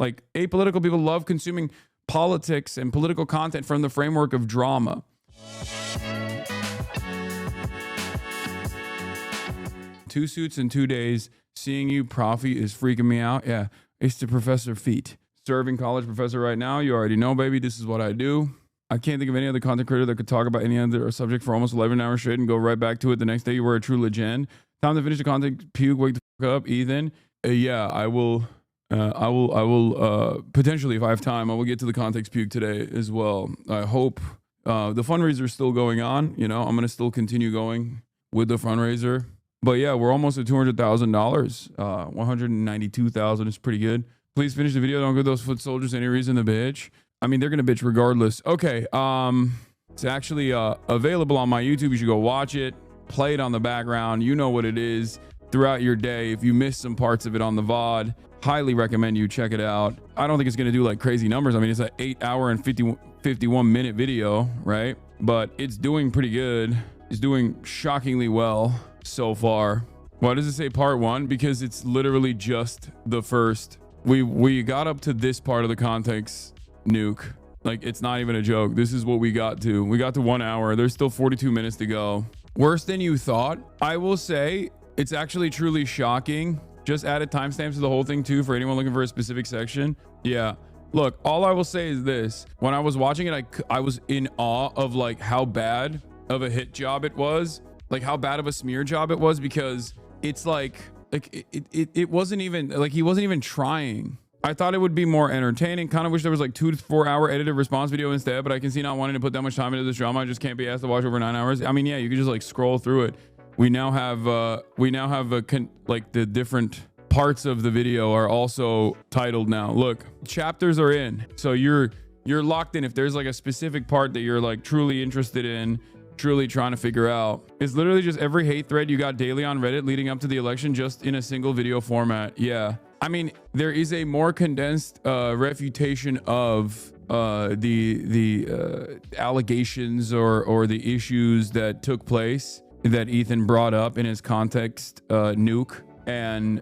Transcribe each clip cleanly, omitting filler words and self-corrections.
Like, apolitical people love consuming politics and political content from the framework of drama. Two suits in 2 days. Seeing you, Profi, is freaking me out. Yeah, it's the Professor Feet. Serving college professor right now. You already know, baby. This is what I do. I can't think of any other content creator that could talk about any other subject for almost 11 hours straight and go right back to it the next day. You were a true legend. Time to finish the content. Puke, wake the fuck up, Ethan. Yeah, I will potentially, if I have time, I will get to the context puke today as well. I hope the fundraiser is still going on. You know, I'm going to still continue going with the fundraiser. But yeah, we're almost at $200,000. 192,000 is pretty good. Please finish the video. Don't give those foot soldiers any reason to bitch. I mean, they're going to bitch regardless. Okay. It's actually available on my YouTube. You should go watch it. Play it on the background. You know what it is throughout your day. If you missed some parts of it on the VOD, highly recommend you check it out. I don't think it's going to do like crazy numbers. I mean, it's an 8 hour and 51 minute video, right? But it's doing pretty good. It's doing shockingly well so far. Why does it say part 1? Because it's literally just the first. We got up to this part of the context nuke. Like, it's not even a joke. This is what we got to. We got to 1 hour. There's still 42 minutes to go. Worse than you thought. I will say it's actually truly shocking. Just added timestamps to the whole thing too for anyone looking for a specific section. Yeah. Look, all I will say is this. When I was watching it, I was in awe of like how bad of a hit job it was. Like how bad of a smear job it was, because it's like it wasn't even like he wasn't even trying. I thought it would be more entertaining. Kind of wish there was like 2 to 4 hour edited response video instead, but I can see not wanting to put that much time into this drama. I just can't be asked to watch over 9 hours. I mean, yeah, you could just like scroll through it. We now have like the different parts of the video are also titled now. Look, chapters are in, so you're locked in. If there's like a specific part that you're like truly interested in, truly trying to figure out, it's literally just every hate thread you got daily on Reddit leading up to the election, just in a single video format. Yeah, I mean, there is a more condensed refutation of the allegations or the issues that took place that Ethan brought up in his context nuke, and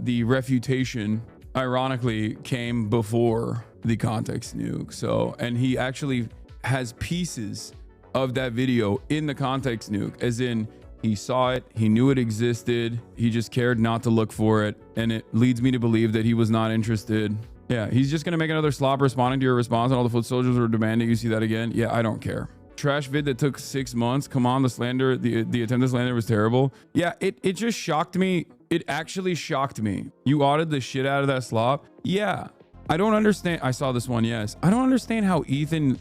the refutation ironically came before the context nuke. So, and he actually has pieces of that video in the context nuke, as in he saw it, he knew it existed, he just cared not to look for it, and it leads me to believe that he was not interested. Yeah, he's just gonna make another slop responding to your response, and all the foot soldiers were demanding you see that again. Yeah, I don't care. Trash vid that took 6 months. Come on, the slander, the attempt to slander was terrible. Yeah, it just shocked me. It actually shocked me. You audited the shit out of that slop. Yeah, I don't understand. I saw this one. Yes, I don't understand how Ethan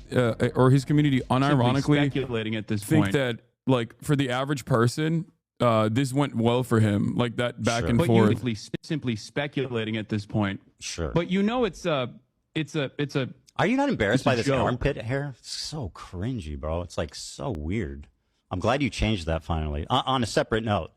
or his community unironically speculating at this think point that, like, for the average person, this went well for him, like that back and forth. Simply speculating at this point. Sure. But you know, it's a. Are you not embarrassed by this joke. armpit hair? It's so cringy, bro. It's like so weird. I'm glad you changed that finally. On a separate note.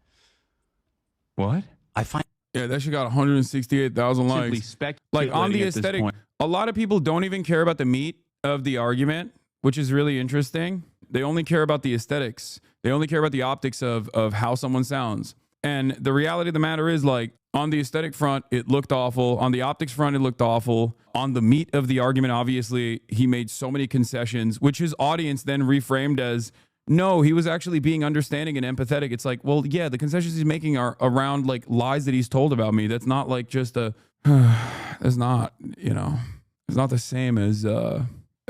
What? I find. Yeah, that shit got 168,000 likes. Like, on the aesthetic, a lot of people don't even care about the meat of the argument, which is really interesting. They only care about the aesthetics. They only care about the optics of how someone sounds. And the reality of the matter is, like, on the aesthetic front, it looked awful. On the optics front, it looked awful. On the meat of the argument, obviously, he made so many concessions, which his audience then reframed as, no, he was actually being understanding and empathetic. It's like, well, yeah, the concessions he's making are around like lies that he's told about me. That's not like just a, that's not, you know, it's not the same as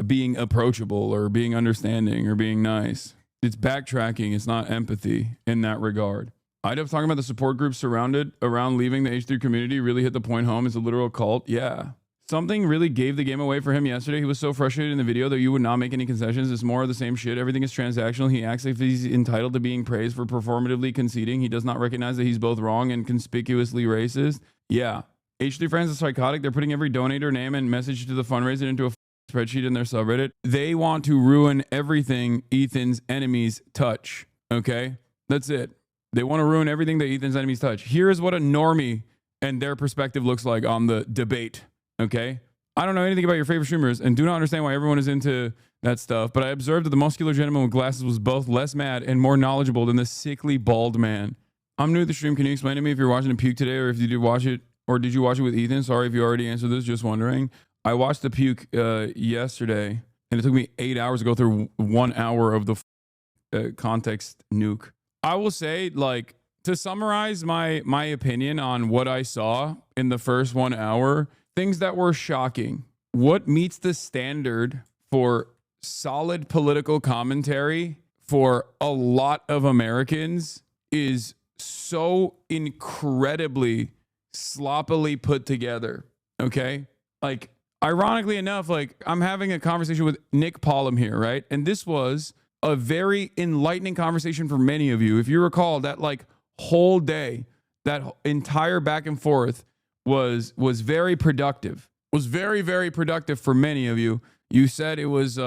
being approachable or being understanding or being nice. It's backtracking. It's not empathy in that regard. I'd have talking about the support group surrounded around leaving the H3 community really hit the point home. It's a literal cult. Yeah. Something really gave the game away for him yesterday. He was so frustrated in the video that you would not make any concessions. It's more of the same shit. Everything is transactional. He acts like he's entitled to being praised for performatively conceding. He does not recognize that he's both wrong and conspicuously racist. Yeah. H3 friends are psychotic. They're putting every donator name and message to the fundraiser into a spreadsheet in their subreddit. They want to ruin everything Ethan's enemies touch. Okay? That's it. They want to ruin everything that Ethan's enemies touch. Here's what a normie and their perspective looks like on the debate. Okay? I don't know anything about your favorite streamers and do not understand why everyone is into that stuff, but I observed that the muscular gentleman with glasses was both less mad and more knowledgeable than the sickly bald man. I'm new to the stream. Can you explain to me if you're watching a puke today, or if you did watch it, or did you watch it with Ethan? Sorry if you already answered this, just wondering. I watched the puke yesterday, and it took me 8 hours to go through 1 hour of the context nuke. I will say, like, to summarize my opinion on what I saw in the first 1 hour, things that were shocking. What meets the standard for solid political commentary for a lot of Americans is so incredibly sloppily put together. Okay? Like, ironically enough, like, I'm having a conversation with Nick Pollum here, right? And this was a very enlightening conversation for many of you. If you recall, that like whole day, that entire back and forth was very productive. Was very, very productive for many of you. You said it was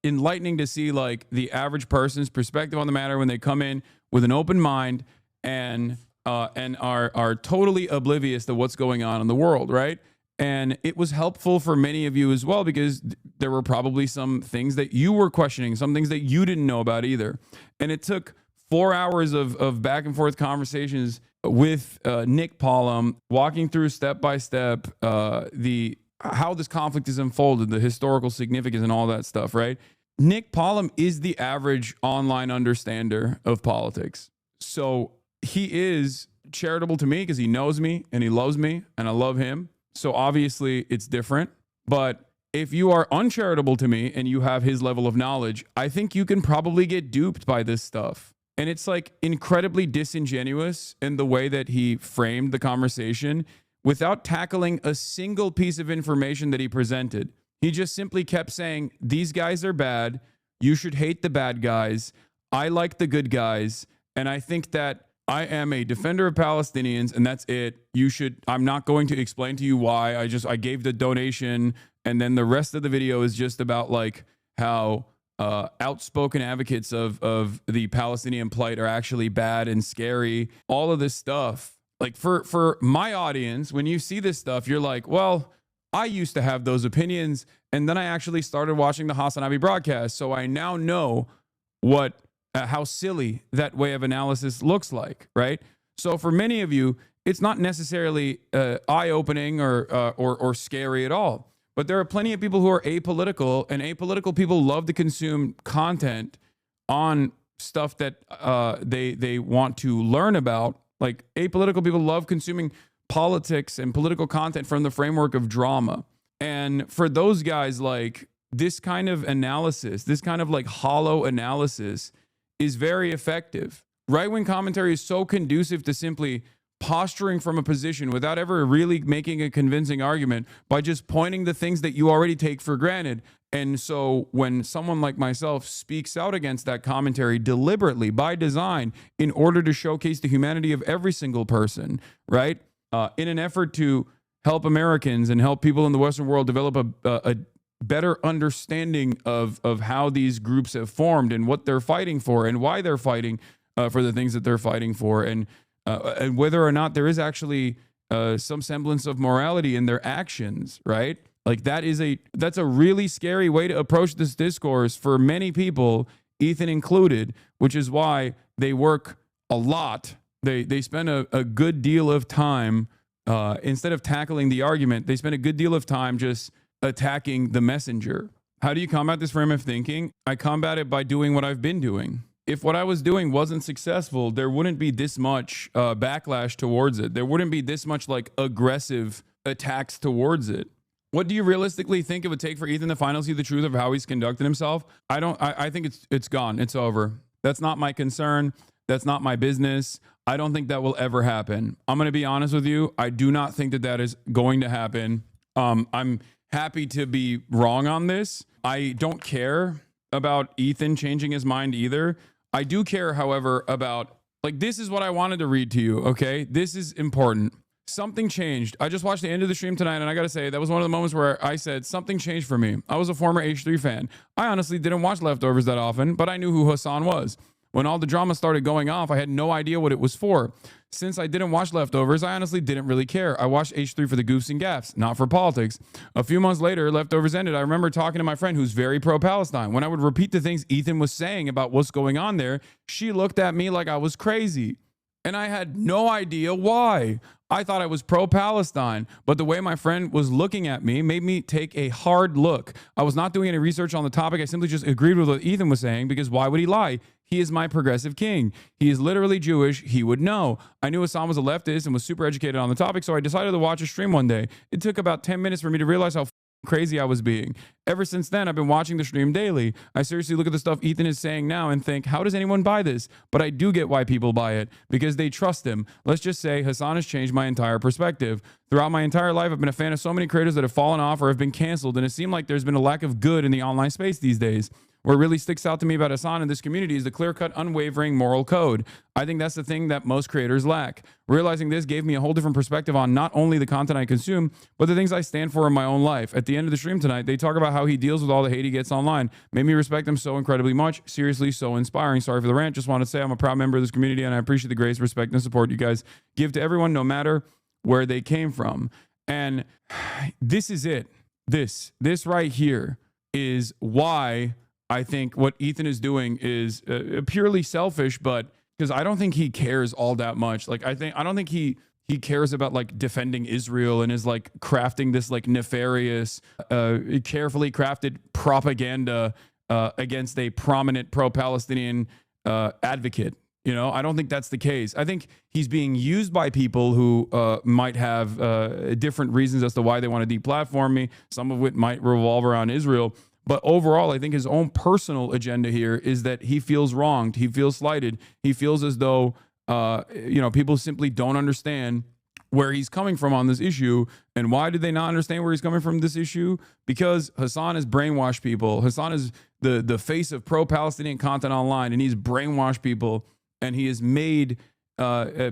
enlightening to see like the average person's perspective on the matter when they come in with an open mind and are totally oblivious to what's going on in the world, right? And it was helpful for many of you as well, because there were probably some things that you were questioning, some things that you didn't know about either. And it took 4 hours of back and forth conversations with Nick Pollum, walking through step by step how this conflict is unfolded, the historical significance and all that stuff, right? Nick Pollum is the average online understander of politics. So he is charitable to me because he knows me and he loves me and I love him. So obviously it's different. But if you are uncharitable to me and you have his level of knowledge, I think you can probably get duped by this stuff. And it's like incredibly disingenuous in the way that he framed the conversation without tackling a single piece of information that he presented. He just simply kept saying, these guys are bad. You should hate the bad guys. I like the good guys. And I think that I am a defender of Palestinians, and that's it. I'm not going to explain to you why. I gave the donation, and then the rest of the video is just about like how outspoken advocates of the Palestinian plight are actually bad and scary. All of this stuff. Like for my audience, when you see this stuff, you're like, well, I used to have those opinions, and then I actually started watching the HasanAbi broadcast, so I now know how silly that way of analysis looks like, right? So for many of you, it's not necessarily eye-opening or scary at all. But there are plenty of people who are apolitical, and apolitical people love to consume content on stuff that they want to learn about. Like, apolitical people love consuming politics and political content from the framework of drama. And for those guys, like, this kind of analysis, this kind of like hollow analysis is very effective. Right-wing commentary is so conducive to simply posturing from a position without ever really making a convincing argument by just pointing the things that you already take for granted. And so when someone like myself speaks out against that commentary deliberately by design in order to showcase the humanity of every single person, right? In an effort to help Americans and help people in the Western world develop a better understanding of how these groups have formed and what they're fighting for and why they're fighting for the things that they're fighting for, and whether or not there is actually some semblance of morality in their actions, right? Like that's a really scary way to approach this discourse for many people, Ethan included, which is why they work a lot. They spend a good deal of time, instead of tackling the argument, they spend a good deal of time just attacking the messenger. How do you combat this frame of thinking? I combat it by doing what I've been doing. If what I was doing wasn't successful, there wouldn't be this much backlash towards it. There wouldn't be this much like aggressive attacks towards it. What do you realistically think it would take for Ethan to finally see the truth of how he's conducted himself? I think it's gone. It's over. That's not my concern. That's not my business. I don't think that will ever happen. I'm going to be honest with you. I do not think that is going to happen. I'm happy to be wrong on this. I don't care about Ethan changing his mind either. I do care, however, about, like, this is what I wanted to read to you, okay? This is important. Something changed. I just watched the end of the stream tonight, and I gotta say, that was one of the moments where I said, something changed for me. I was a former H3 fan. I honestly didn't watch Leftovers that often, but I knew who Hasan was. When all the drama started going off, I had no idea what it was for. Since I didn't watch Leftovers, I honestly didn't really care. I watched H3 for the goofs and gaffs, not for politics. A few months later, Leftovers ended. I remember talking to my friend who's very pro-Palestine. When I would repeat the things Ethan was saying about what's going on there, she looked at me like I was crazy. And I had no idea why. I thought I was pro-Palestine, but the way my friend was looking at me made me take a hard look. I was not doing any research on the topic. I simply just agreed with what Ethan was saying, because why would he lie? He is my progressive king. He is literally Jewish. He would know. I knew Hasan was a leftist and was super educated on the topic, so I decided to watch a stream one day. It took about 10 minutes for me to realize how crazy I was being. Ever since then, I've been watching the stream daily. I seriously look at the stuff Ethan is saying now and think, how does anyone buy this? But I do get why people buy it, because they trust him. Let's just say Hasan has changed my entire perspective. Throughout my entire life, I've been a fan of so many creators that have fallen off or have been canceled, and it seemed like there's been a lack of good in the online space these days. What really sticks out to me about Hasan in this community is the clear-cut, unwavering moral code. I think that's the thing that most creators lack. Realizing this gave me a whole different perspective on not only the content I consume, but the things I stand for in my own life. At the end of the stream tonight, they talk about how he deals with all the hate he gets online. Made me respect him so incredibly much. Seriously, so inspiring. Sorry for the rant. Just want to say I'm a proud member of this community, and I appreciate the grace, respect, and support you guys give to everyone, no matter where they came from. And this is it. This right here is why I think what Ethan is doing is purely selfish, but because I don't think he cares all that much. Like, I don't think he cares about like defending Israel and is like crafting this like nefarious, carefully crafted propaganda against a prominent pro-Palestinian advocate. You know, I don't think that's the case. I think he's being used by people who might have different reasons as to why they want to deplatform me. Some of which might revolve around Israel. But overall, I think his own personal agenda here is that he feels wronged. He feels slighted. He feels as though, people simply don't understand where he's coming from on this issue. And why do they not understand where he's coming from this issue? Because Hasan has brainwashed people. Hasan is the face of pro-Palestinian content online, and he's brainwashed people, and he has made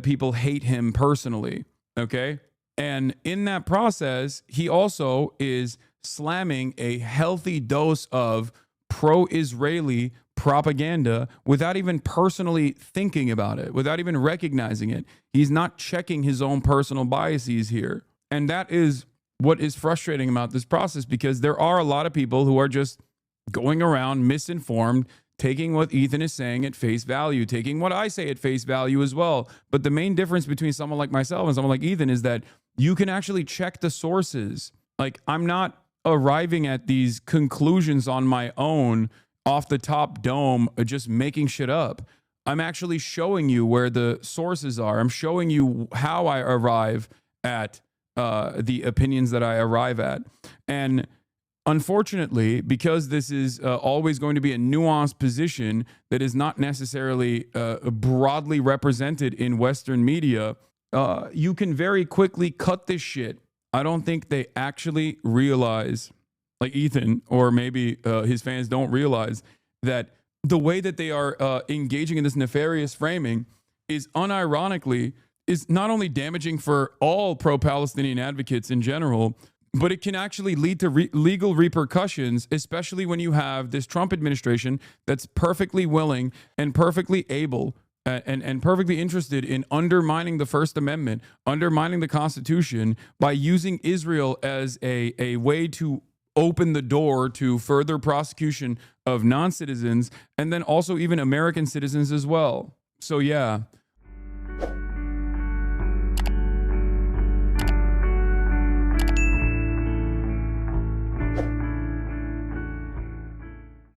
people hate him personally. Okay? And in that process, he also is slamming a healthy dose of pro-Israeli propaganda without even personally thinking about it, without even recognizing it. He's not checking his own personal biases here. And that is what is frustrating about this process, because there are a lot of people who are just going around misinformed, taking what Ethan is saying at face value, taking what I say at face value as well. But the main difference between someone like myself and someone like Ethan is that you can actually check the sources. Like, I'm not arriving at these conclusions on my own off the top dome, just making shit up. I'm actually showing you where the sources are. I'm showing you how I arrive at the opinions that I arrive at. And unfortunately, because this is always going to be a nuanced position that is not necessarily broadly represented in Western media, you can very quickly cut this shit. I don't think they actually realize, like Ethan, or maybe his fans don't realize, that the way that they are engaging in this nefarious framing is unironically is not only damaging for all pro-Palestinian advocates in general, but it can actually lead to legal repercussions, especially when you have this Trump administration that's perfectly willing and perfectly able and perfectly interested in undermining the First Amendment, undermining the Constitution by using Israel as a way to open the door to further prosecution of non-citizens, and then also even American citizens as well. So yeah,